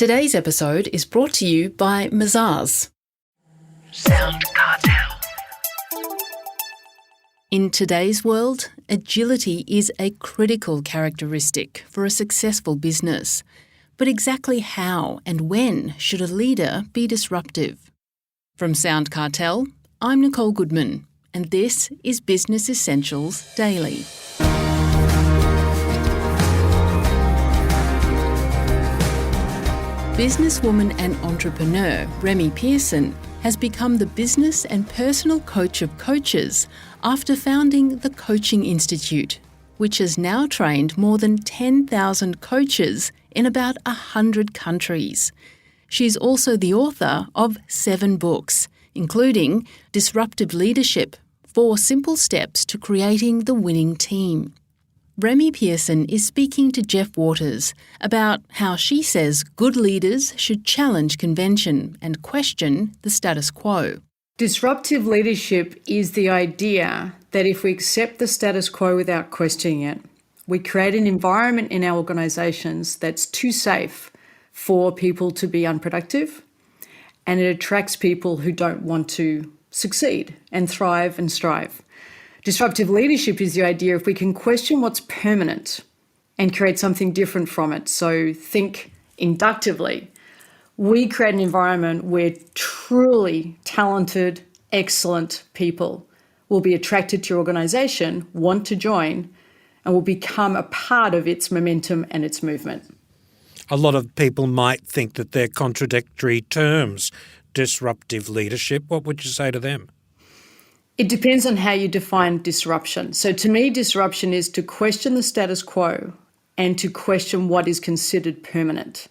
Today's episode is brought to you by Mazars. SoundCartel. In today's world, agility is a critical characteristic for a successful business. But exactly how and when should a leader be disruptive? From SoundCartel, I'm Nicole Goodman, and this is Business Essentials Daily. Businesswoman and entrepreneur Remi Pearson has become the business and personal coach of coaches after founding the Coaching Institute, which has now trained more than 10,000 coaches in about 100 countries. She's also the author of 7 books, including Disruptive Leadership, 4 Simple Steps to Creating the Winning Team. Remi Pearson is speaking to Jeff Waters about how she says good leaders should challenge convention and question the status quo. Disruptive leadership is the idea that if we accept the status quo without questioning it, we create an environment in our organisations that's too safe for people to be unproductive, and it attracts people who don't want to succeed and thrive and strive. Disruptive leadership is the idea if we can question what's permanent and create something different from it. So think inductively. We create an environment where truly talented, excellent people will be attracted to your organisation, want to join, and will become a part of its momentum and its movement. A lot of people might think that they're contradictory terms. Disruptive leadership, what would you say to them? It depends on how you define disruption. So to me, disruption is to question the status quo and to question what is considered permanent,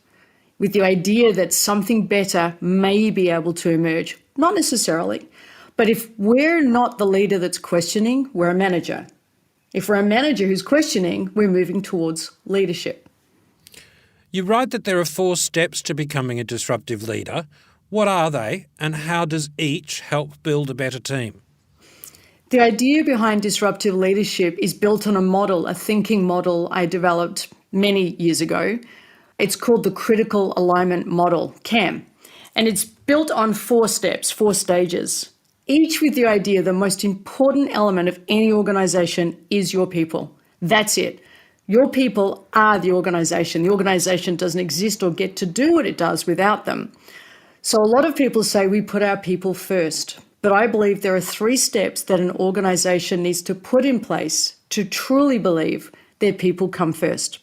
with the idea that something better may be able to emerge. Not necessarily, but if we're not the leader that's questioning, we're a manager. If we're a manager who's questioning, we're moving towards leadership. You write that there are 4 steps to becoming a disruptive leader. What are they, and how does each help build a better team? The idea behind disruptive leadership is built on a model, a thinking model I developed many years ago. It's called the Critical Alignment Model, CAM, and it's built on 4 steps, 4 stages, each with the idea the most important element of any organisation is your people. That's it. Your people are the organisation. The organisation doesn't exist or get to do what it does without them. So a lot of people say we put our people first. But I believe there are 3 steps that an organisation needs to put in place to truly believe their people come first.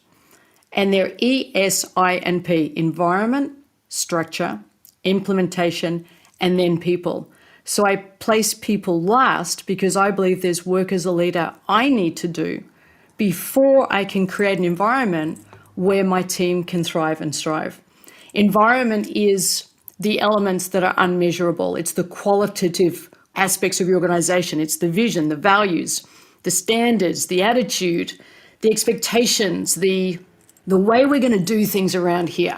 And they're ESINP, environment, structure, implementation, and then people. So I place people last because I believe there's work as a leader I need to do before I can create an environment where my team can thrive and strive. Environment is the elements that are unmeasurable. It's the qualitative aspects of your organisation. It's the vision, the values, the standards, the attitude, the expectations, the way we're going to do things around here.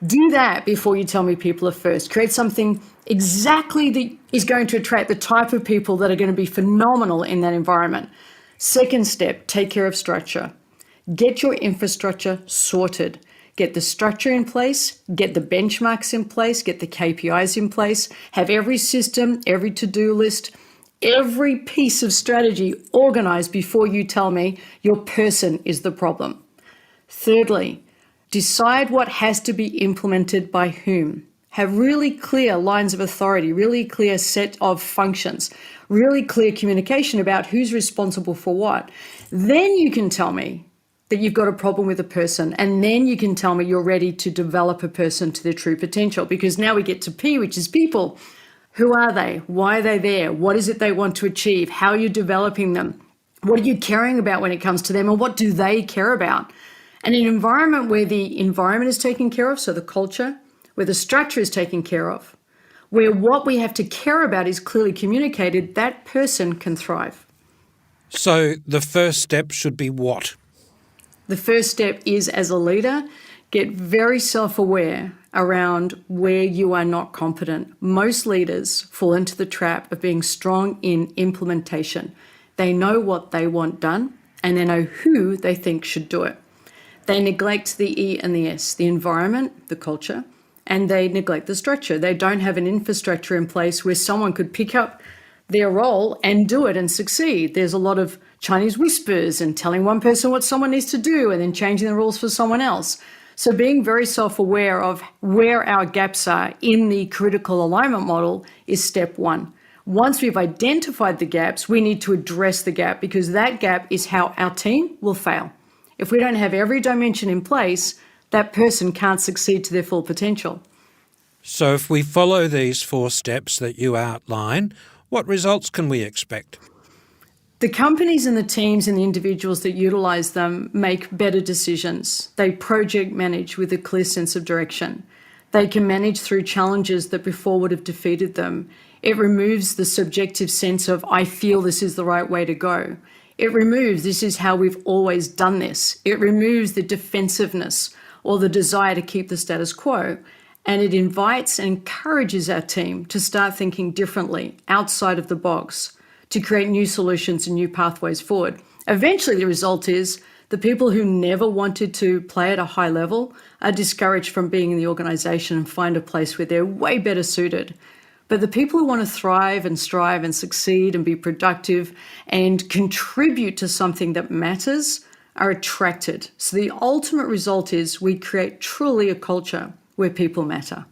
Do that before you tell me people are first. Create something exactly that is going to attract the type of people that are going to be phenomenal in that environment. Second step, take care of structure. Get your infrastructure sorted. Get the structure in place, get the benchmarks in place, get the KPIs in place, have every system, every to-do list, every piece of strategy organised before you tell me your person is the problem. Thirdly, decide what has to be implemented by whom. Have really clear lines of authority, really clear set of functions, really clear communication about who's responsible for what. Then you can tell me that you've got a problem with a person, and then you can tell me you're ready to develop a person to their true potential, because now we get to P, which is people. Who are they? Why are they there? What is it they want to achieve? How are you developing them? What are you caring about when it comes to them, and what do they care about? And an environment where the environment is taken care of, so the culture, where the structure is taken care of, where what we have to care about is clearly communicated, that person can thrive. So the first step should be what? The first step is, as a leader, get very self-aware around where you are not competent. Most leaders fall into the trap of being strong in implementation. They know what they want done and they know who they think should do it. They neglect the E and the S, the environment, the culture, and they neglect the structure. They don't have an infrastructure in place where someone could pick up their role and do it and succeed. There's a lot of Chinese whispers and telling one person what someone needs to do and then changing the rules for someone else. So being very self-aware of where our gaps are in the critical alignment model is step one. Once we've identified the gaps, we need to address the gap, because that gap is how our team will fail. If we don't have every dimension in place, that person can't succeed to their full potential. So if we follow these 4 steps that you outline, what results can we expect? The companies and the teams and the individuals that utilize them make better decisions. They project manage with a clear sense of direction. They can manage through challenges that before would have defeated them. It removes the subjective sense of, I feel this is the right way to go. It removes, this is how we've always done this. It removes the defensiveness or the desire to keep the status quo. And it invites and encourages our team to start thinking differently, outside of the box, to create new solutions and new pathways forward. Eventually, the result is the people who never wanted to play at a high level are discouraged from being in the organisation and find a place where they're way better suited. But the people who want to thrive and strive and succeed and be productive and contribute to something that matters are attracted. So the ultimate result is we create truly a culture where people matter.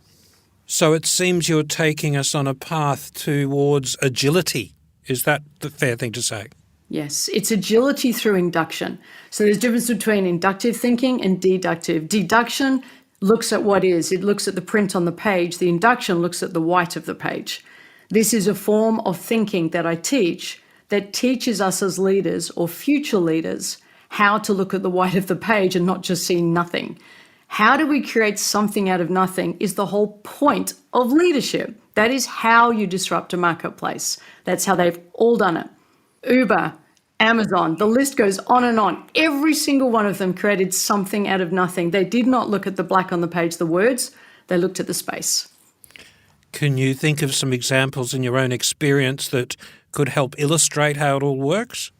So it seems you're taking us on a path towards agility. Is that the fair thing to say? Yes, it's agility through induction. So there's a difference between inductive thinking and deductive. Deduction looks at what is. It looks at the print on the page. The induction looks at the white of the page. This is a form of thinking that I teach that teaches us as leaders or future leaders how to look at the white of the page and not just see nothing. How do we create something out of nothing is the whole point of leadership. That is how you disrupt a marketplace. That's how they've all done it. Uber, Amazon, the list goes on and on. Every single one of them created something out of nothing. They did not look at the black on the page, the words, they looked at the space. Can you think of some examples in your own experience that could help illustrate how it all works?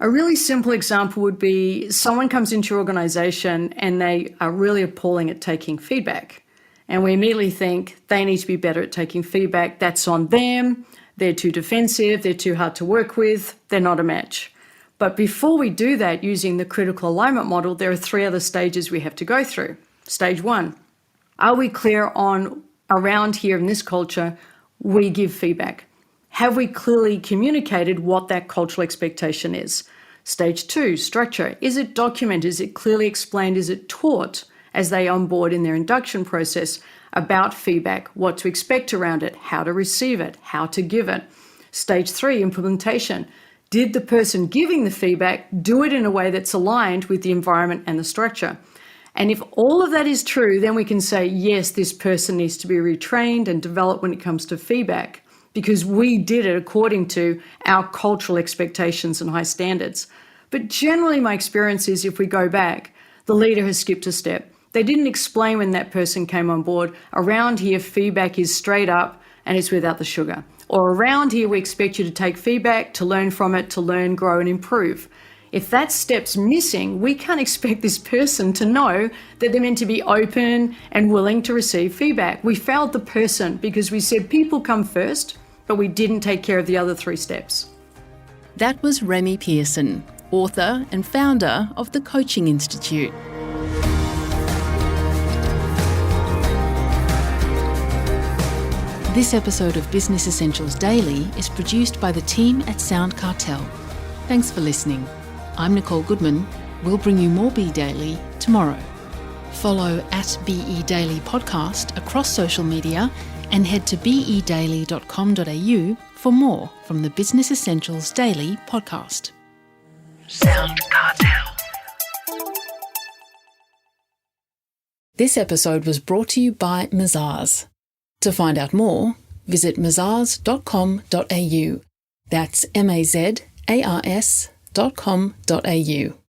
A really simple example would be someone comes into your organisation and they are really appalling at taking feedback. And we immediately think they need to be better at taking feedback. That's on them. They're too defensive. They're too hard to work with. They're not a match. But before we do that, using the critical alignment model, there are 3 other stages we have to go through. Stage 1, are we clear on around here in this culture, we give feedback? Have we clearly communicated what that cultural expectation is? Stage 2, structure. Is it documented? Is it clearly explained? Is it taught as they onboard in their induction process about feedback, what to expect around it, how to receive it, how to give it? Stage 3, implementation. Did the person giving the feedback do it in a way that's aligned with the environment and the structure? And if all of that is true, then we can say, yes, this person needs to be retrained and developed when it comes to feedback, because we did it according to our cultural expectations and high standards. But generally, my experience is if we go back, the leader has skipped a step. They didn't explain when that person came on board. Around here, feedback is straight up and it's without the sugar. Or around here, we expect you to take feedback, to learn from it, to learn, grow, and improve. If that step's missing, we can't expect this person to know that they're meant to be open and willing to receive feedback. We failed the person because we said people come first, but we didn't take care of the other 3 steps. That was Remi Pearson, author and founder of the Coaching Institute. This episode of Business Essentials Daily is produced by the team at SoundCartel. Thanks for listening. I'm Nicole Goodman. We'll bring you more Be Daily tomorrow. Follow at BE Daily Podcast across social media and head to bedaily.com.au for more from the Business Essentials Daily podcast. SoundCartel. This episode was brought to you by Mazars. To find out more, visit mazars.com.au. That's mazars.com.au.